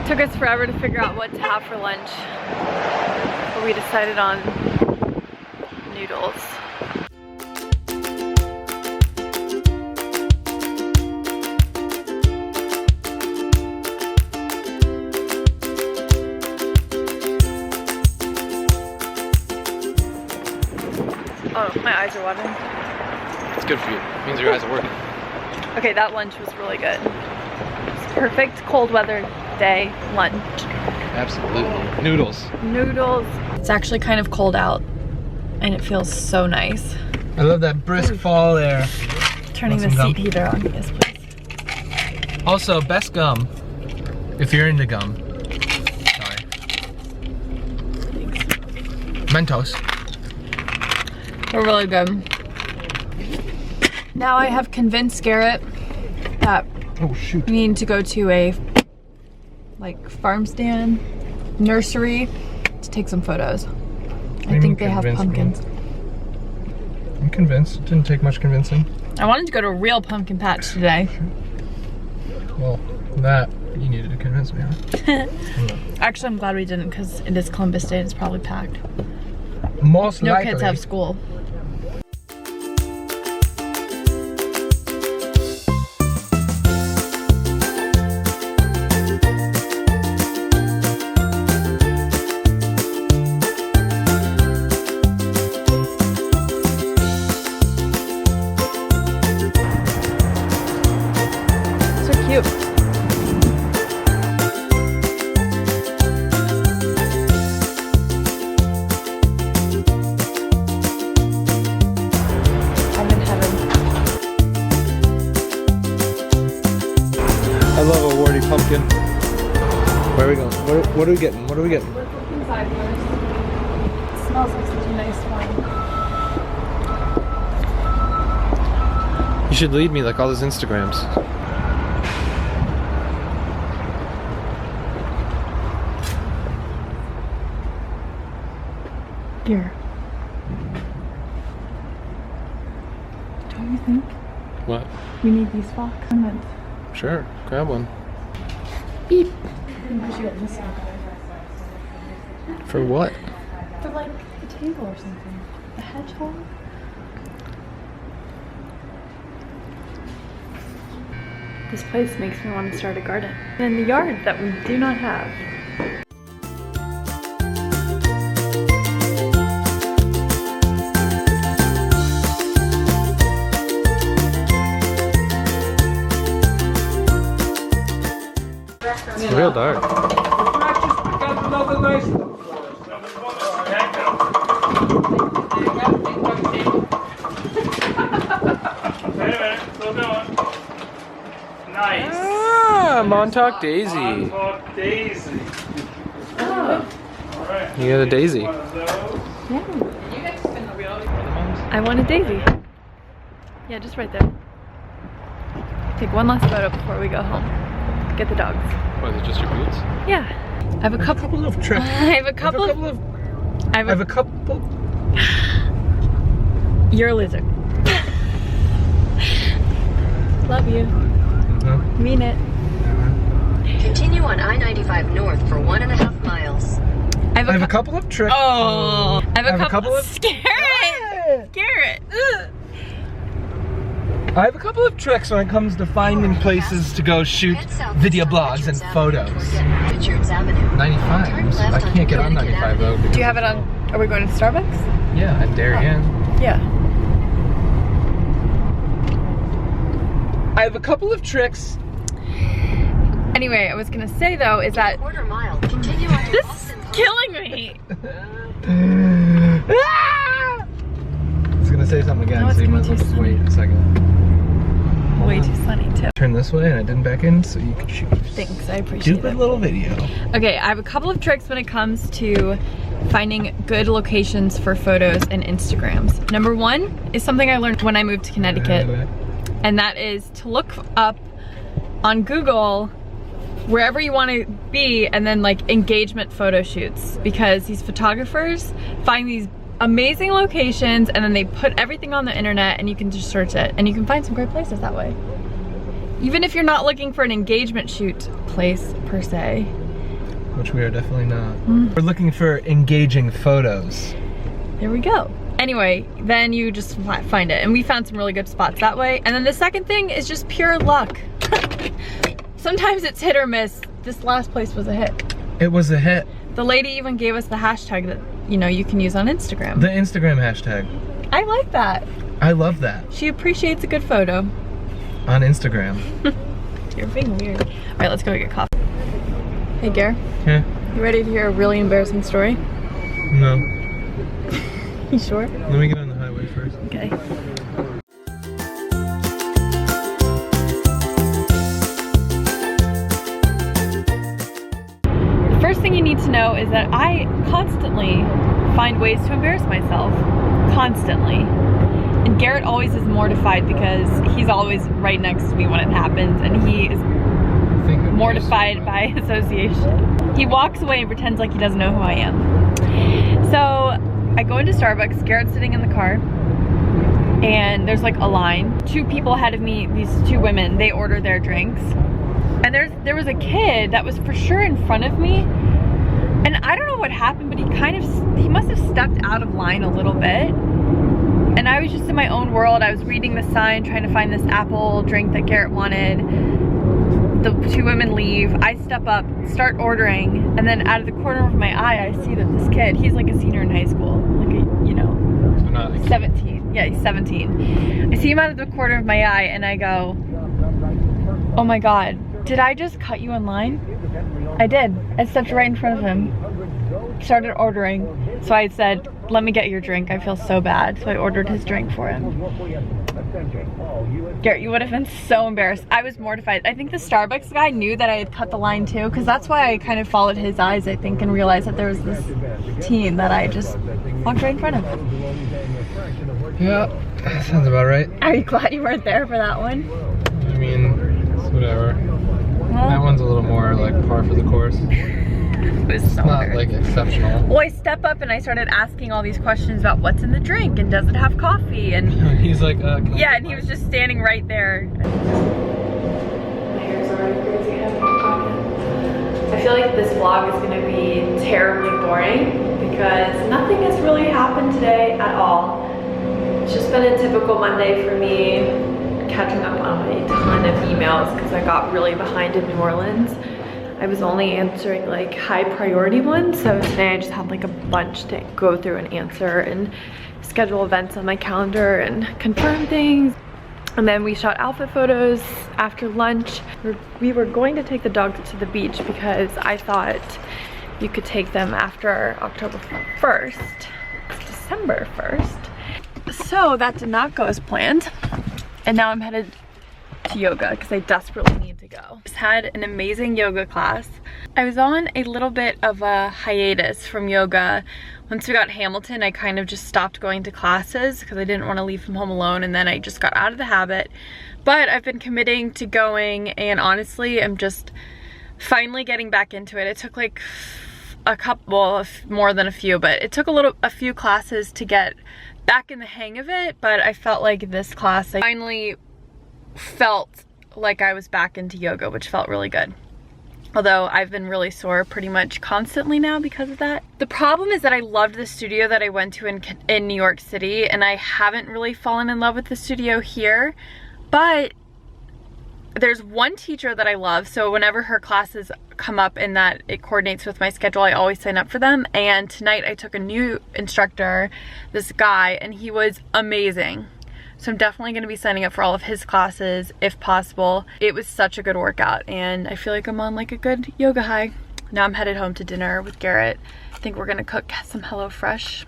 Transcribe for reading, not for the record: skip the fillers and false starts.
Took us forever to figure out what to have for lunch, but we decided on noodles. Oh, my eyes are watering. It's good for you. It means your eyes are working. Okay, that lunch was really good. It's perfect cold weather day lunch. Absolutely. Noodles. Noodles. It's actually kind of cold out and it feels so nice. I love that brisk fall air. Turning the seat heater on, yes please. Also, best gum, if you're into gum. Sorry. Mentos. They're really good. Now I have convinced Garrett that we need to go to a farm stand, nursery to take some photos. I think they have pumpkins. I'm convinced. It didn't take much convincing. I wanted to go to a real pumpkin patch today. Well, that you needed to convince me, huh? Actually, I'm glad we didn't because it is Columbus Day and it's probably packed. Most likely. No kids have school. Cute. I'm in heaven. I love a warty pumpkin. Where are we going? What are we getting? What are we getting? Let's look inside first. It smells like such a nice wine. You should lead me like all those Instagrams. Here. Don't you think What? we need these fox comments? Sure, grab one. Beep. I think we should get this one. For what? For like the table or something. The hedgehog. This place makes me want to start a garden. In the yard that we do not have. It's real dark. Nice. Ah, Montauk Daisy. Montauk Daisy. Oh. All right. You got a daisy. Yeah. I want a daisy. Yeah, just right there. Take one last photo before we go home. Get the dogs. What, is it just your boots? Yeah. I have a couple of trips. I have a couple of You're a loser. Love you. Mean it. Continue on I-95 north for 1.5 miles. I have a couple of tricks. Oh. I have a couple of Garrett. Garrett. I have a couple of tricks when it comes to finding places to go shoot video blogs and photos. 95. I can't get on 95 though. Do you have it on? Are we going to Starbucks? Yeah, at Darien. Yeah. I have a couple of tricks. Anyway, I was gonna say though is that Quarter mile. Continue on to this is Austin. killing me. I was gonna say something again, No, it's so you gonna might be too just wait a second. Way too sunny too. Turn this way and I didn't back in so you could shoot. Thanks, I appreciate Stupid it. little video. Okay, I have a couple of tricks when it comes to finding good locations for photos and Instagrams. Number one is something I learned when I moved to Connecticut, and that is to look up on Google wherever you want to be and then like engagement photo shoots, because these photographers find these amazing locations and then they put everything on the internet and you can just search it and you can find some great places that way. Even if you're not looking for an engagement shoot place per se, which we are definitely not. We're looking for engaging photos. There we go. Anyway, then you just find it. And we found some really good spots that way. And then the second thing is just pure luck. Sometimes it's hit or miss. This last place was a hit. It was a hit. The lady even gave us the hashtag that, you know, you can use on Instagram. The Instagram hashtag. I like that. I love that. She appreciates a good photo. On Instagram. You're being weird. All right, let's go get coffee. Hey, Gare. Yeah. You ready to hear a really embarrassing story? No. You sure? Let me get on the highway first. Okay. The first thing you need to know is that I constantly find ways to embarrass myself. Constantly. And Garrett always is mortified because he's always right next to me when it happens, and he is mortified by association. He walks away and pretends like he doesn't know who I am. So I go into Starbucks, Garrett's sitting in the car, and there's like a line. 2 people ahead of me, these 2 women, they order their drinks. And there was a kid that was for sure in front of me. And I don't know what happened, but he must have stepped out of line a little bit. And I was just in my own world. I was reading the sign, trying to find this apple drink that Garrett wanted. The 2 women leave. I step up, start ordering, and then out of the corner of my eye, I see that this kid, he's like a senior in high school, like a, you know, So not like 17. Yeah, he's 17. I see him out of the corner of my eye, and I go, oh my God, did I just cut you in line? I did. I stepped right in front of him, started ordering. So I said, let me get your drink. I feel so bad. So I ordered his drink for him. Garrett, you would have been so embarrassed. I was mortified. I think the Starbucks guy knew that I had cut the line too, because that's why I kind of followed his eyes, I think, and realized that there was this teen that I just walked right in front of. Yeah, that sounds about right. Are you glad you weren't there for that one? I mean, it's whatever. Well, That one's a little more like par for the course. it was so Not weird. like exceptional. Well, I step up and I started asking all these questions about what's in the drink and does it have coffee, and He's like, can I yeah, get and he mine? was just standing right there. My hair's already crazy. I haven't gotten it. I feel like this vlog is going to be terribly boring because nothing has really happened today at all. It's just been a typical Monday for me, catching up on a ton of emails because I got really behind in New Orleans. I was only answering like high priority ones, so today I just had like a bunch to go through and answer and schedule events on my calendar and confirm things. And then we shot outfit photos after lunch. We were going to take the dogs to the beach because I thought you could take them after October 1st. It's December 1st. So that did not go as planned. And now I'm headed to yoga because I desperately need to go. Just had an amazing yoga class. I was on a little bit of a hiatus from yoga. Once we got Hamilton, I kind of just stopped going to classes because I didn't want to leave him home alone, and then I just got out of the habit. But I've been committing to going, and honestly, I'm just finally getting back into it. It took like a couple, well, more than a few, but it took a few classes to get back in the hang of it. But I felt like this class, I finally felt like I was back into yoga, which felt really good. Although I've been really sore pretty much constantly now because of that. The problem is that I loved the studio that I went to in New York City, and I haven't really fallen in love with the studio here. But there's one teacher that I love, so whenever her classes come up and that it coordinates with my schedule, I always sign up for them. And tonight I took a new instructor, this guy, and he was amazing. So I'm definitely going to be signing up for all of his classes if possible. It was such a good workout, and I feel like I'm on like a good yoga high. Now I'm headed home to dinner with Garrett. I think we're going to cook some HelloFresh.